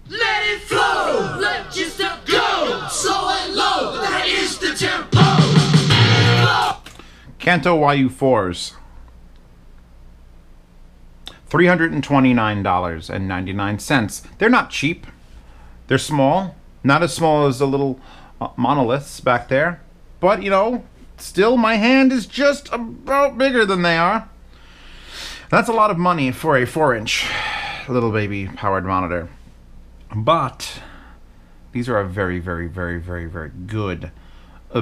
Let it flow. Let your step go. Slow and low. That is the tempo. Kanto YU4s. $329.99. They're not cheap. They're small. Not as small as the little monoliths back there. But, you know, still my hand is just about bigger than they are. That's a lot of money for a 4-inch little baby powered monitor. But these are a very, very, very, very, very good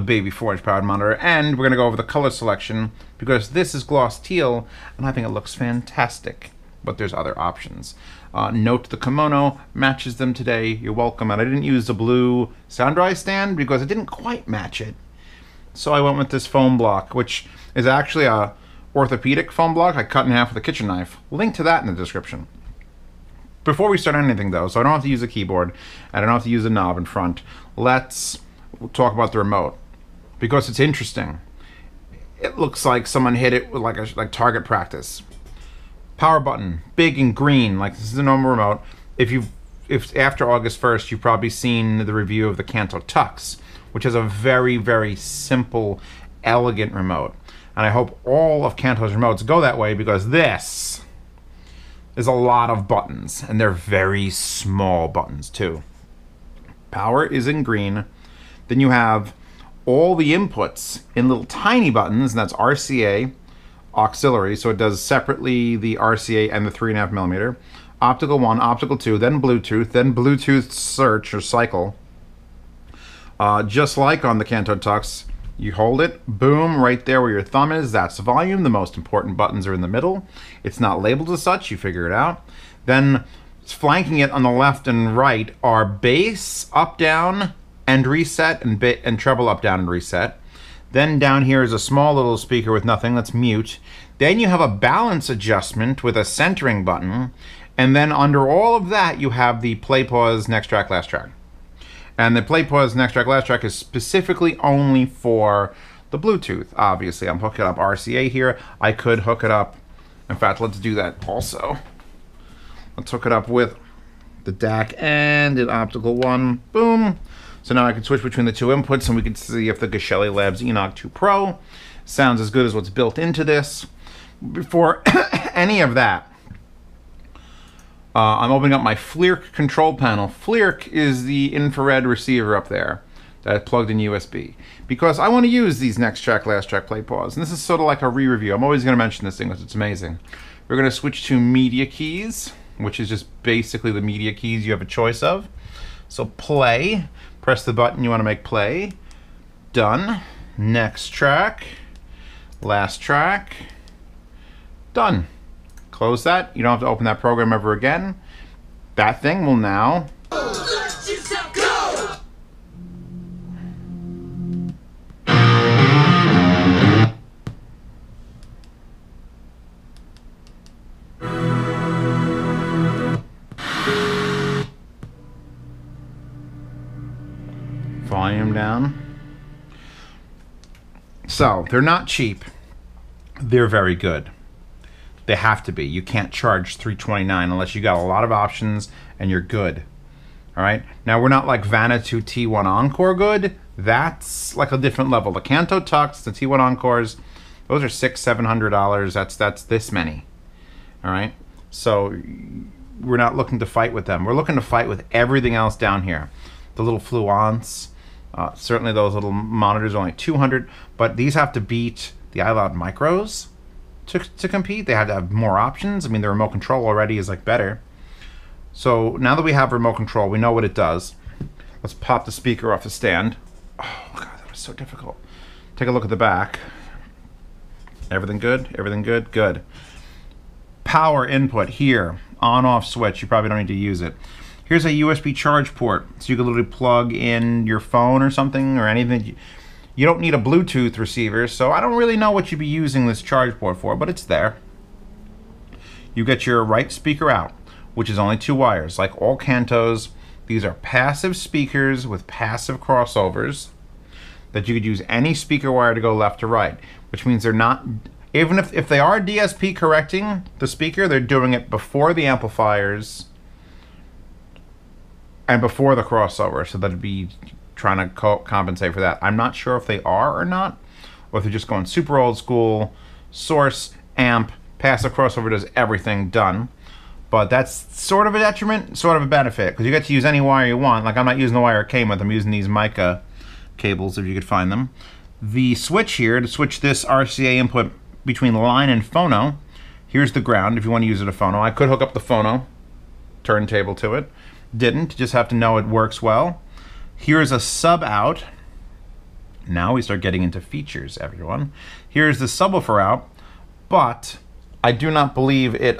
baby 4-inch powered monitor. And we're going to go over the color selection because this is gloss teal and I think it looks fantastic. But there's other options. Note the kimono matches them today. You're welcome. And I didn't use the blue sound dry stand because it didn't quite match it. So I went with this foam block, which is actually a orthopedic foam block I cut in half with a kitchen knife. Link to that in the description. Before we start anything though, so I don't have to use a keyboard, I don't have to use a knob in front, let's talk about the remote. Because it's interesting. It looks like someone hit it with like target practice. Power button, big and green, like this is a normal remote. If after August 1st, you've probably seen the review of the Kanto Tux, which is a very, very simple, elegant remote. And I hope all of Kanto's remotes go that way because this is a lot of buttons, and they're very small buttons too. Power is in green. Then you have all the inputs in little tiny buttons, and that's RCA, auxiliary, so it does separately the RCA and the 3.5mm. Optical 1, Optical 2, then Bluetooth search or cycle. Just like on the Kanto Tux, you hold it, boom, right there where your thumb is, that's the volume. The most important buttons are in the middle. It's not labeled as such, you figure it out. Then flanking it on the left and right are bass, up, down, and reset, and treble, up, down, and reset. Then down here is a small little speaker with nothing, that's mute. Then you have a balance adjustment with a centering button. And then under all of that, you have the play, pause, next track, last track. And the play, pause, next track, last track is specifically only for the Bluetooth, obviously. I'm hooking up RCA here. I could hook it up. In fact, let's do that also. Let's hook it up with the DAC and an Optical 1. Boom. So now I can switch between the two inputs and we can see if the Geshelli Labs Enoch 2 Pro sounds as good as what's built into this. Before any of that, I'm opening up my FLIRC control panel. FLIRC is the infrared receiver up there that plugged in USB. Because I want to use these next track, last track, play, pause. And this is sort of like a re-review. I'm always going to mention this thing because it's amazing. We're going to switch to media keys, which is just basically the media keys you have a choice of. So play, press the button you want to make play. Done. Next track, last track, done. Close that. You don't have to open that program ever again. That thing will now go. Volume down. So they're not cheap. They're very good. They have to be. You can't charge $329 unless you got a lot of options and you're good. All right. Now we're not like Vanuatu T1 Encore good. That's like a different level. The Kanto Tux, the T1 Encores, those are $600-700. That's this many. All right. So we're not looking to fight with them. We're looking to fight with everything else down here. The little Fluence. Certainly those little monitors are only $200, but these have to beat the iLoud Micros to compete. They have to have more options. I mean, the remote control already is like better. So now that we have remote control, we know what it does. Let's pop the speaker off the stand. Oh God, that was so difficult. Take a look at the back. Everything good? Everything good? Good. Power input here, on-off switch. You probably don't need to use it. Here's a USB charge port, so you can literally plug in your phone or something or anything. You don't need a Bluetooth receiver, so I don't really know what you'd be using this charge port for, but it's there. You get your right speaker out, which is only 2 wires. Like all Kantos, these are passive speakers with passive crossovers that you could use any speaker wire to go left to right, which means they're not Even if they are DSP correcting the speaker, they're doing it before the amplifiers and before the crossover, so that'd be trying to compensate for that. I'm not sure if they are or not, or if they're just going super old school, source, amp, passive crossover does everything done. But that's sort of a detriment, sort of a benefit, because you get to use any wire you want. Like I'm not using the wire it came with, I'm using these mica cables if you could find them. The switch here, to switch this RCA input between line and phono, here's the ground if you want to use it a phono. I could hook up the phono turntable to it. Didn't, just have to know it works well. Here's a sub out. Now we start getting into features, everyone. Here's the subwoofer out, but I do not believe it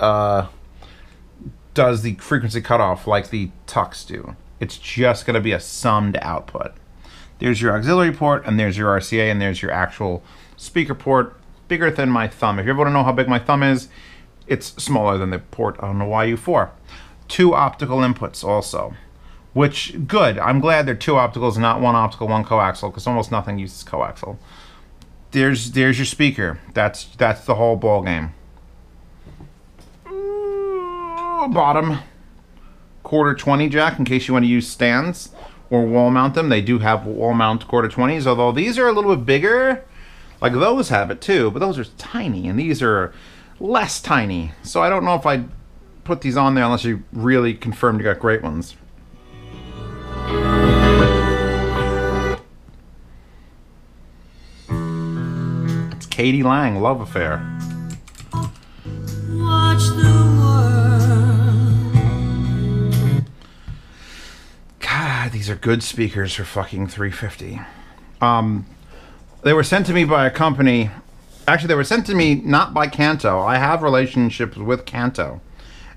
does the frequency cutoff like the Tux do. It's just going to be a summed output. There's your auxiliary port, and there's your RCA, and there's your actual speaker port, bigger than my thumb. If you ever want to know how big my thumb is, it's smaller than the port on the YU4. 2 optical inputs also, which, good. I'm glad they're 2 opticals and not 1 optical, 1 coaxial, because almost nothing uses coaxial. There's your speaker. That's the whole ball game. Bottom quarter 20 jack in case you want to use stands or wall mount them. They do have wall mount quarter 20s, although these are a little bit bigger. Like those have it too, but those are tiny, and these are less tiny. So I don't know if I'd put these on there unless you really confirmed you got great ones. It's Katie Lang, Love Affair. Watch the God, these are good speakers for fucking $350. They were sent to me by a company. Actually, they were sent to me not by Kanto. I have relationships with Kanto,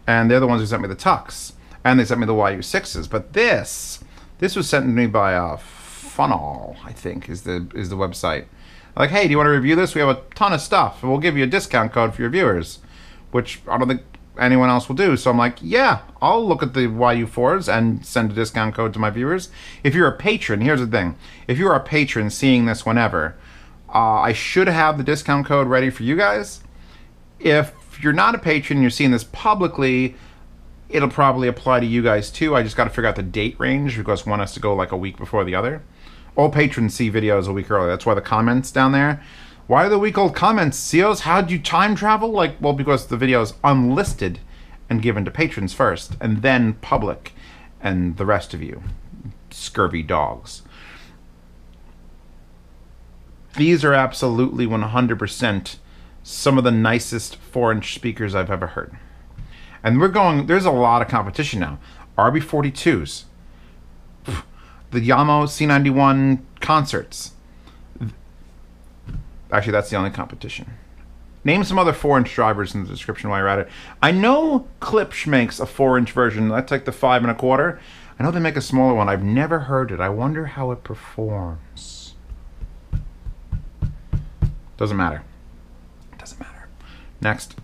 and they're the ones who sent me the Tux, and they sent me the YU6s. But this was sent to me by Funnel, I think, is the website. Like, hey, do you want to review this? We have a ton of stuff, and we'll give you a discount code for your viewers, which I don't think anyone else will do. So I'm like, yeah, I'll look at the YU4s and send a discount code to my viewers. If you're a patron, here's the thing. If you're a patron seeing this whenever, I should have the discount code ready for you guys. If you're not a patron and you're seeing this publicly, it'll probably apply to you guys too. I just got to figure out the date range because one has to go like a week before the other. All patrons see videos a week early. That's why the comments down there. Why are the week-old comments? CEOs, how'd you time travel? Like, well, because the video is unlisted and given to patrons first, and then public, and the rest of you, scurvy dogs. These are absolutely 100% some of the nicest 4-inch speakers I've ever heard. And there's a lot of competition now. RB42s, the Yamaha C91 concerts. Actually, that's the only competition. Name some other 4-inch drivers in the description while you're at it. I know Klipsch makes a 4-inch version. That's like the 5 1/4. I know they make a smaller one. I've never heard it. I wonder how it performs. Doesn't matter. Doesn't matter. Next.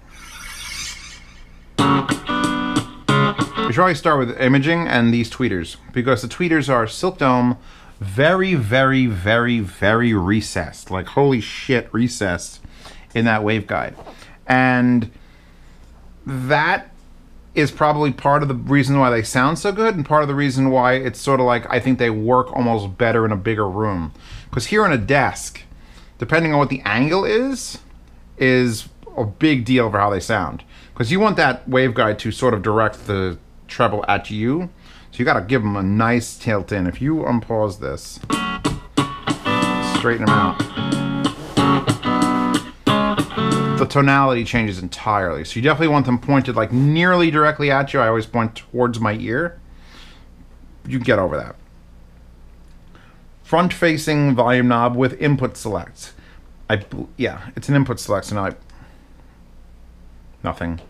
We should always start with imaging and these tweeters, because the tweeters are Silk Dome, very, very, very, very recessed. Like, holy shit, recessed in that waveguide. And that is probably part of the reason why they sound so good, and part of the reason why it's sort of like I think they work almost better in a bigger room. Because here on a desk, depending on what the angle is a big deal for how they sound. Because you want that waveguide to sort of direct the treble at you. So you got to give them a nice tilt in. If you unpause this, straighten them out, the tonality changes entirely. So you definitely want them pointed like nearly directly at you. I always point towards my ear. You can get over that. Front-facing volume knob with input select. Yeah, it's an input select. So now nothing.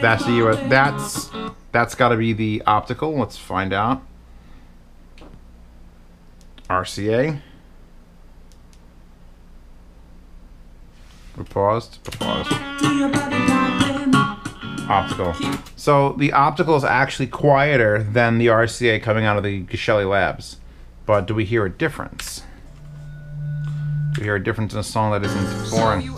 That's the US. That's got to be the optical. Let's find out. RCA. We paused. Optical. So the optical is actually quieter than the RCA coming out of the Geshelli Labs. But do we hear a difference? Do we hear a difference in a song that isn't boring?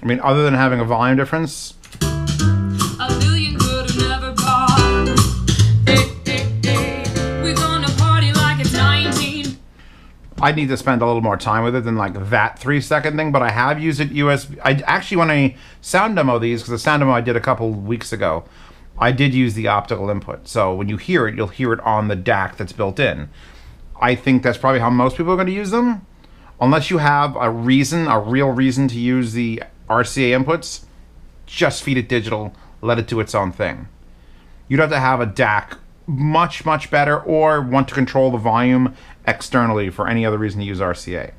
I mean, other than having a volume difference. A million could have never bought. We're gonna party like it's 19. I need to spend a little more time with it than like that 3-second thing, but I have used it USB. I actually, when I sound demo these, because the sound demo I did a couple weeks ago, I did use the optical input. So when you hear it, you'll hear it on the DAC that's built in. I think that's probably how most people are going to use them. Unless you have a reason, a real reason to use the RCA inputs, just feed it digital, let it do its own thing. You'd have to have a DAC much, much better, or want to control the volume externally for any other reason to use RCA.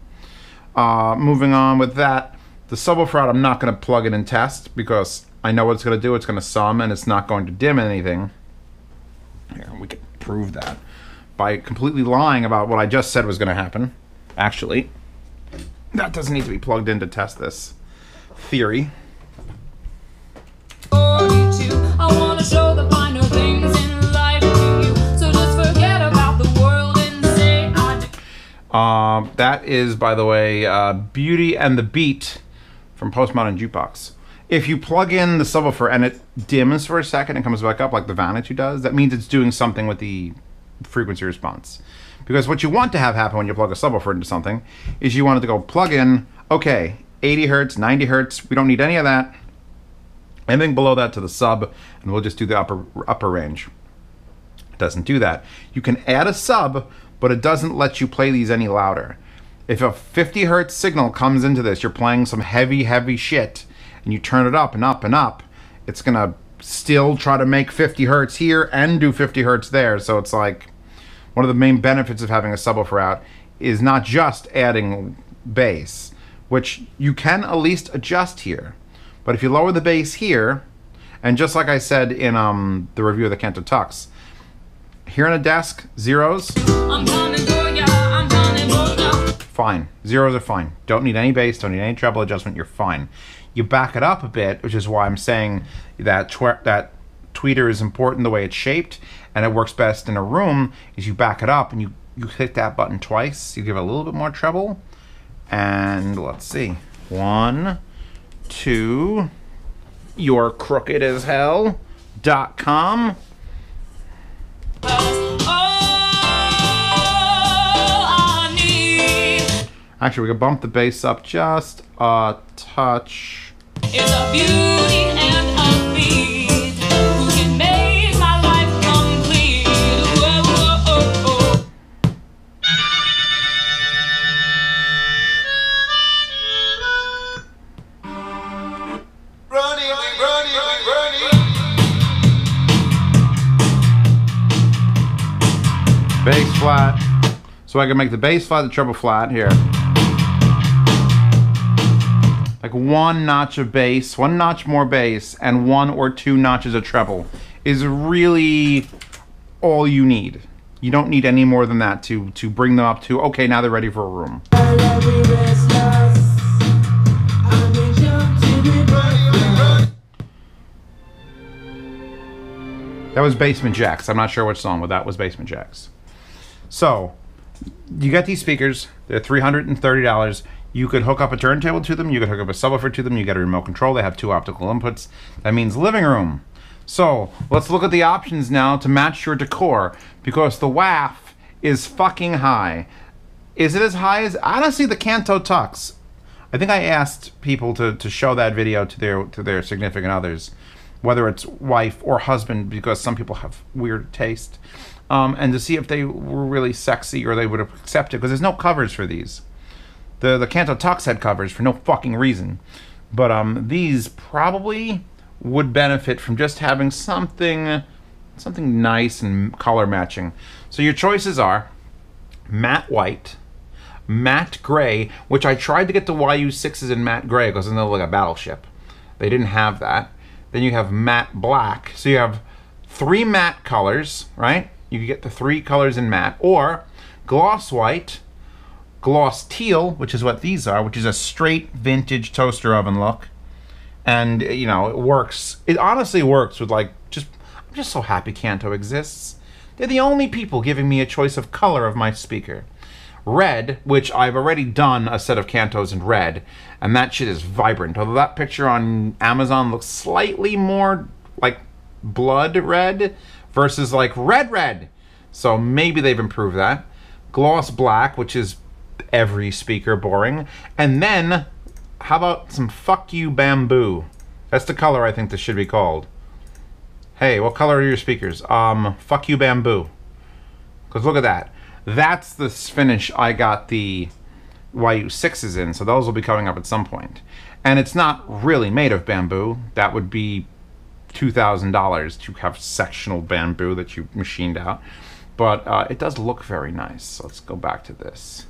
Moving on with that, the subwoofer out, I'm not going to plug it and test because I know what it's going to do. It's going to sum and it's not going to dim anything. Here, we can prove that by completely lying about what I just said was going to happen. Actually, that doesn't need to be plugged in to test this theory. 42. I wanna show the finer things in life to you. So just forget about the world and say I do. That is, by the way, Beauty and the Beat from Postmodern Jukebox. If you plug in the subwoofer and it dims for a second and comes back up like the Vanity does, that means it's doing something with the frequency response. Because what you want to have happen when you plug a subwoofer into something is you want it to go plug in, okay, 80 hertz, 90 hertz, we don't need any of that. Anything below that to the sub, and we'll just do the upper range. It doesn't do that. You can add a sub, but it doesn't let you play these any louder. If a 50 hertz signal comes into this, you're playing some heavy, heavy shit, and you turn it up and up and up, it's gonna still try to make 50 hertz here and do 50 hertz there. So it's like, one of the main benefits of having a subwoofer out is not just adding bass, which you can at least adjust here. But if you lower the bass here, and just like I said in the review of the Kanto Tux, here on a desk, zeros, I'm coming for ya, I'm coming for ya. fine. Zeros are fine. Don't need any bass, don't need any treble adjustment, you're fine. You back it up a bit, which is why I'm saying that that tweeter is important the way it's shaped, and it works best in a room, is you back it up and you hit that button twice, you give it a little bit more treble, and let's see. 1, 2, you're crooked as hell.com. Actually, we can bump the bass up just a touch. It's a beauty and a beat who can make my life complete. Whoa, whoa, oh, oh. Running. Bass flat. So I can make the bass flat, the treble flat here. Like 1 notch of bass, 1 notch more bass, and 1 or 2 notches of treble is really all you need. You don't need any more than that to bring them up to, okay, now they're ready for a room. That was Basement Jacks. I'm not sure which song, but that was Basement Jacks. So, you got these speakers. They're $330. You could hook up a turntable to them. You could hook up a subwoofer to them. You get a remote control. They have 2 optical inputs. That means living room. So, let's look at the options now to match your decor, because the WAF is fucking high. Is it as high as, honestly, the Kanto Tux? I think I asked people to show that video to their significant others, whether it's wife or husband, because some people have weird taste, and to see if they were really sexy or they would have accepted, because there's no covers for these. The Kanto Tux had covers for no fucking reason, but these probably would benefit from just having something nice and color matching. So your choices are matte white, matte gray, which I tried to get the YU6s in matte gray because they're like a battleship. They didn't have that. Then you have matte black. So you have 3 matte colors, right? You can get the 3 colors in matte, or gloss white, gloss teal, which is what these are, which is a straight vintage toaster oven look. And, you know, it works. It honestly works with, like, I'm just so happy Kanto exists. They're the only people giving me a choice of color of my speaker. red, which I've already done a set of Kantos in red, and that shit is vibrant. Although that picture on Amazon looks slightly more like blood red versus like red. So maybe they've improved that. Gloss black, which is every speaker boring. And then, how about some fuck you bamboo? That's the color I think this should be called. Hey, what color are your speakers? Fuck you bamboo. Because look at that. That's the finish I got the YU6s in, so those will be coming up at some point. And it's not really made of bamboo. That would be $2,000 to have sectional bamboo that you machined out. But it does look very nice. So let's go back to this.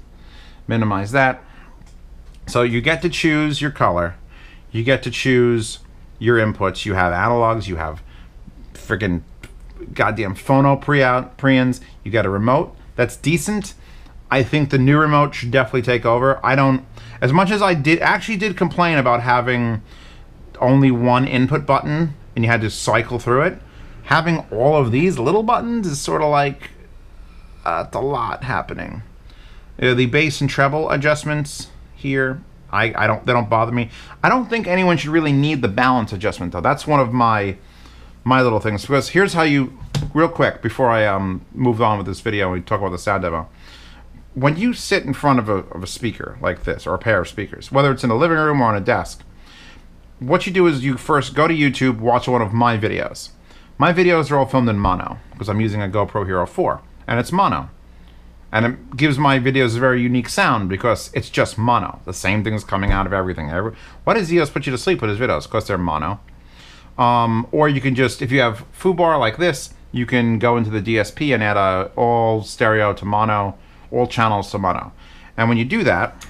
Minimize that. So you get to choose your color. You get to choose your inputs. You have analogs. You have friggin' goddamn phono preins. You got a remote. That's decent. I think the new remote should definitely take over. I don't, as much as I did complain about having only one input button and you had to cycle through it, having all of these little buttons is sort of like, it's a lot happening. The bass and treble adjustments here, they don't bother me. I don't think anyone should really need the balance adjustment though. That's one of my little things, because here's how you, real quick, before I move on with this video and we talk about the sound demo. When you sit in front of a speaker like this, or a pair of speakers, whether it's in a living room or on a desk, what you do is you first go to YouTube, watch one of my videos. My videos are all filmed in mono, because I'm using a GoPro Hero 4, and it's mono. And it gives my videos a very unique sound, because it's just mono. The same thing's coming out of everything. Why does EOS put you to sleep with his videos? Because they're mono. Or you can just, if you have foobar like this, you can go into the DSP and add all stereo to mono, all channels to mono. And when you do that,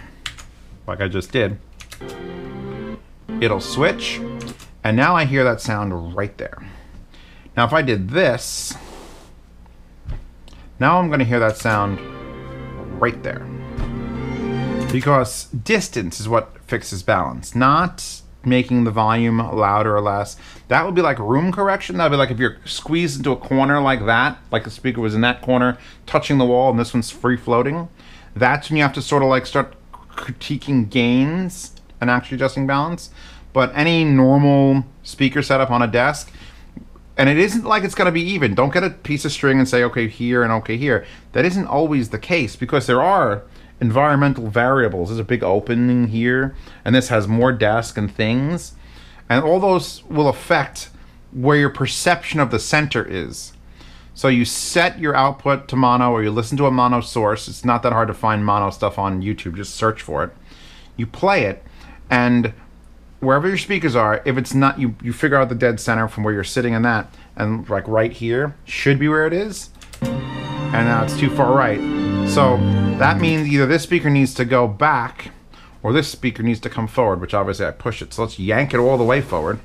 like I just did, it'll switch, and now I hear that sound right there. Now if I did this, now I'm gonna hear that sound right there. Because distance is what fixes balance, not making the volume louder or less. That would be like room correction. That would be like if you're squeezed into a corner like that, like the speaker was in that corner, touching the wall, and this one's free floating. That's when you have to sort of like start critiquing gains and actually adjusting balance. But any normal speaker setup on a desk, and it isn't like it's gonna be even. Don't get a piece of string and say, okay here and okay here. That isn't always the case, because there are environmental variables. There's a big opening here, and this has more desk and things, and all those will affect where your perception of the center is. So you set your output to mono, or you listen to a mono source. It's not that hard to find mono stuff on YouTube, just search for it. You play it, and wherever your speakers are, if it's not, you figure out the dead center from where you're sitting in that, and like right here should be where it is, and now it's too far right. So that means either this speaker needs to go back, or this speaker needs to come forward, which obviously I push it. So let's yank it all the way forward.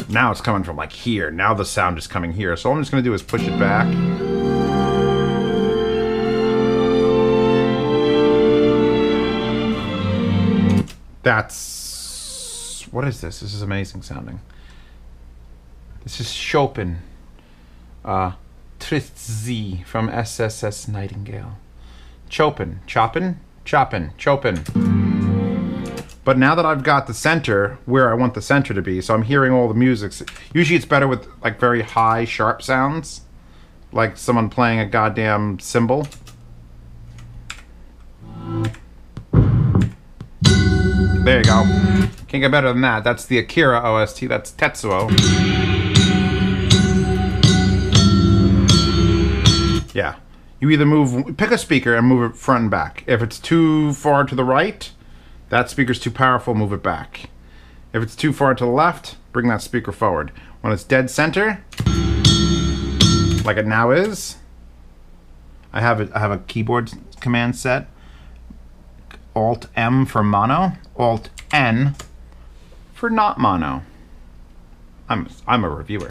Now it's coming from like here. Now the sound is coming here. So all I'm just gonna do is push it back. That's, what is this? This is amazing sounding. This is Chopin. Tritzi from SSS Nightingale. Chopin. Chopin? Chopin. Chopin. But now that I've got the center where I want the center to be, so I'm hearing all the music. Usually it's better with like very high, sharp sounds. Like someone playing a goddamn cymbal. There you go. Can't get better than that. That's the Akira OST. That's Tetsuo. Yeah. You either pick a speaker and move it front and back. If it's too far to the right, that speaker's too powerful, move it back. If it's too far to the left, bring that speaker forward. When it's dead center, like it now is, I have a keyboard command set. Alt-M for mono, Alt-N for not mono. I'm a reviewer.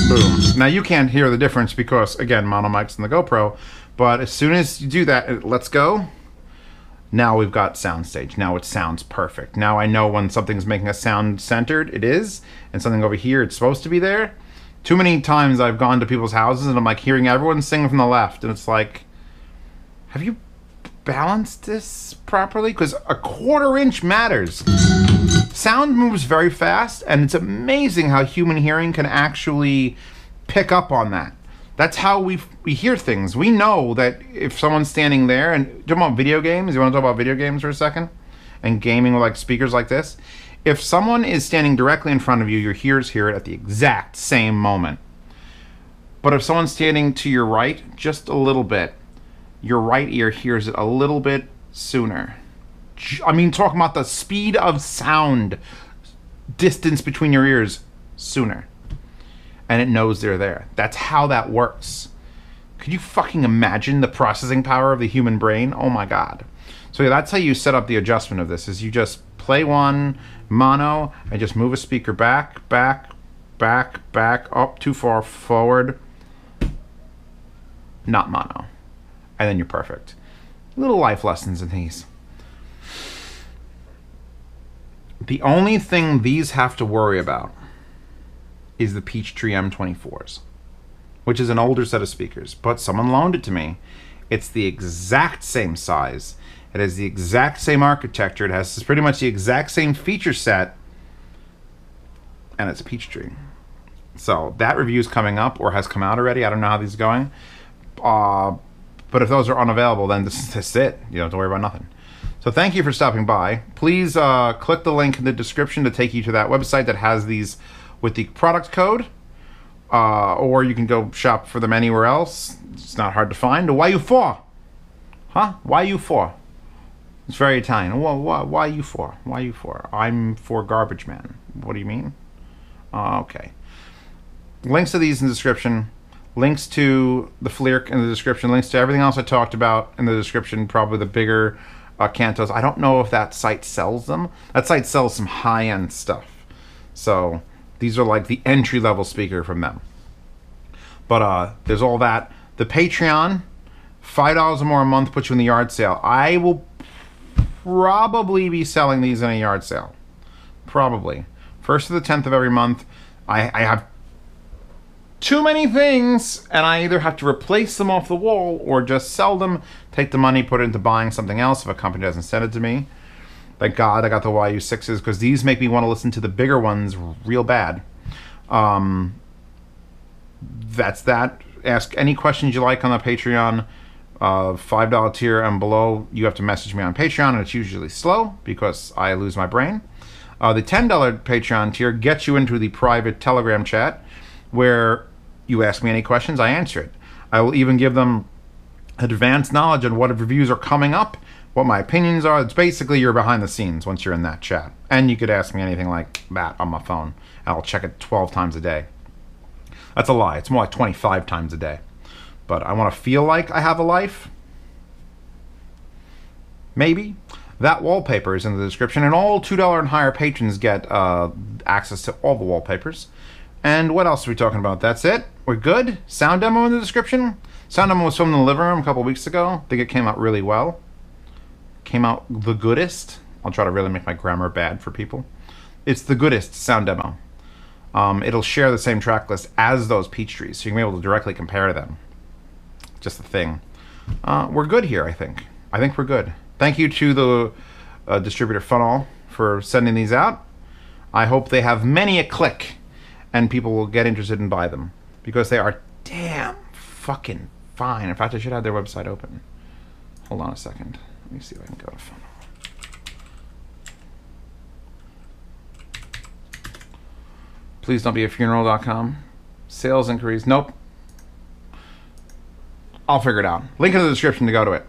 Boom. Now you can't hear the difference because, again, mono mics in the GoPro, but as soon as you do that, it lets go. Now we've got Soundstage. Now it sounds perfect. Now I know when something's making a sound centered, it is, and something over here, it's supposed to be there. Too many times I've gone to people's houses and I'm like hearing everyone sing from the left, and it's like, have you balanced this properly? Because a 1/4 inch matters. Sound moves very fast, and it's amazing how human hearing can actually pick up on that. That's how we hear things. We know that if someone's standing there, and talking about video games, you want to talk about video games for a second? And gaming with like speakers like this? If someone is standing directly in front of you, your ears hear it at the exact same moment. But if someone's standing to your right, just a little bit, your right ear hears it a little bit sooner. I mean, talking about the speed of sound, distance between your ears, sooner. And it knows they're there. That's how that works. Could you fucking imagine the processing power of the human brain? Oh my God. So yeah, that's how you set up the adjustment of this, is you just play one mono and just move a speaker back, up, too far forward, not mono. And then you're perfect. Little life lessons in these. The only thing these have to worry about is the Peachtree M24s, which is an older set of speakers, but someone loaned it to me. It's the exact same size. It has the exact same architecture. It has pretty much the exact same feature set, and it's a Peachtree. So that review is coming up, or has come out already. I don't know how these are going. But if those are unavailable, then this is it. You don't have to worry about nothing. So thank you for stopping by. Please click the link in the description to take you to that website that has these with the product code. Or you can go shop for them anywhere else. It's not hard to find. YU4. Huh? YU4. It's very Italian. YU4. YU4. I'm for garbage man. What do you mean? Okay. Links to these in the description. Links to the FLIRC in the description. Links to everything else I talked about in the description. Probably the bigger Kantos. I don't know if that site sells them. That site sells some high-end stuff. So these are like the entry-level speaker from them. But there's all that. The Patreon, $5 or more a month puts you in the yard sale. I will probably be selling these in a yard sale. Probably. 1st to the 10th of every month. I have too many things, and I either have to replace them off the wall or just sell them, take the money, put it into buying something else if a company doesn't send it to me. Thank God I got the YU6s, because these make me want to listen to the bigger ones real bad. That's that. Ask any questions you like on the Patreon. $5 tier and below, you have to message me on Patreon, and it's usually slow because I lose my brain. The $10 Patreon tier gets you into the private Telegram chat where you ask me any questions, I answer it. I will even give them advanced knowledge on what reviews are coming up, what my opinions are. It's basically you're behind the scenes once you're in that chat. And you could ask me anything like that on my phone. I'll check it 12 times a day. That's a lie. It's more like 25 times a day. But I want to feel like I have a life. Maybe. That wallpaper is in the description, and all $2 and higher patrons get access to all the wallpapers. And what else are we talking about? That's it. We're good. Sound demo in the description. Sound demo was filmed in the living room a couple weeks ago. I think it came out really well. Came out the goodest. I'll try to really make my grammar bad for people. It's the goodest sound demo. It'll share the same track list as those Peachtrees, so you can be able to directly compare them. Just a thing. We're good here, I think. I think we're good. Thank you to the distributor Funnel for sending these out. I hope they have many a click and people will get interested and buy them, because they are damn fucking fine. In fact, I should have their website open. Hold on a second. Let me see if I can go to Funnel. Please don't be a funeral.com. Sales inquiries. Nope. I'll figure it out. Link in the description to go to it.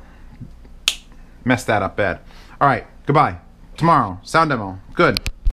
Messed that up bad. All right. Goodbye. Tomorrow. Sound demo. Good.